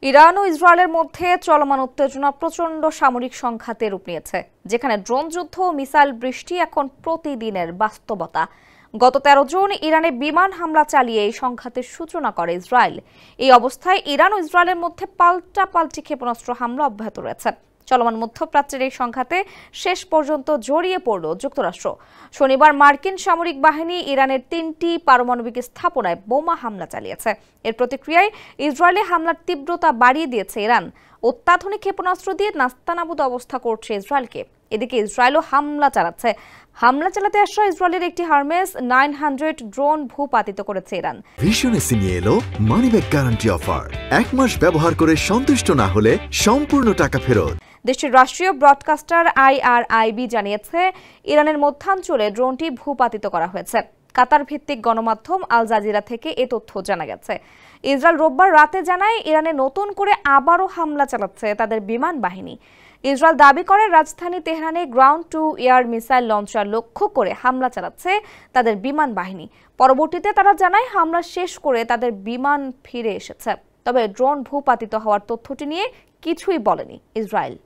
Iran ও ইসরায়েলের মধ্যে চলমান উত্তেজনা প্রচণ্ড সামরিক সংঘাতে রূপ নিয়েছে, যেখানে ড্রোন যুদ্ধ ও মিসাইল বৃষ্টি এখন প্রতিদিনের বাস্তবতা। গত 13 জুন ইরানে বিমান হামলা চালিয়ে এই সংঘাতের সূচনা করে ইসরায়েল। এই অবস্থায় ইরান ও ইসরায়েলের মধ্যে পাল্টাপাল্টি ক্ষেপণাস্ত্র হামলা অব্যাহত রয়েছে। চলমান মধ্যপ্রাচ্যের এই সংঘাতে শেষ পর্যন্ত জড়িয়ে পড়ল যুক্তরাষ্ট্র। শনিবার মার্কিন সামরিক বাহিনী ইরানের 3টি পারমাণবিক স্থাপনায় বোমা হামলা চালিয়েছে। এর প্রতিক্রিয়ায় ইসরায়েলে হামলার তীব্রতা বাড়িয়ে দিয়েছে ইরান। অত্যাধুনিক ক্ষেপণাস্ত্র দিয়ে নাস্তানাবুদ অবস্থা করছে ইসরায়েলকে। এদিকে ইসরায়েলও হামলা চালাচ্ছে। হামলা চালাতে আসা ইসরায়েলের একটি হারমেস 900 ড্রোন ভূপাতিত করেছে ইরান। ভীষণ এসি নিয়ে এলো মানিব্যাক গ্যারান্টি অফার। 1 মাস ব্যবহার করে সন্তুষ্ট না হলে সম্পূর্ণ টাকা ফেরত। দেশটির রাষ্ট্রীয় ব্রডকাস্টার IRIB জানিয়েছে, ইরানের মধ্যাঞ্চলে ড্রোনটি ভূপাতিত করা হয়েছে। কাতার ভিত্তিক গণমাধ্যম আল জাজিরা থেকে এ তথ্য জানা গেছে। ইসরায়েল রোববার রাতে জানায়, ইরানে নতুন করে আবারও হামলা চালাচ্ছে তাদের বিমান বাহিনী। ইসরায়েল দাবি করে রাজধানী তেহরানে ground to air missile launcher লক্ষ্য করে হামলা চালাচ্ছে তাদের বিমান বাহিনী। পরবর্তীতে তারা জানায়, হামলা শেষ করে তাদের বিমান ফিরে এসেছে। তবে ড্রোন ভূপাতিত হওয়ার তথ্যটি নিয়ে কিছুই বলেনি ইসরায়েল।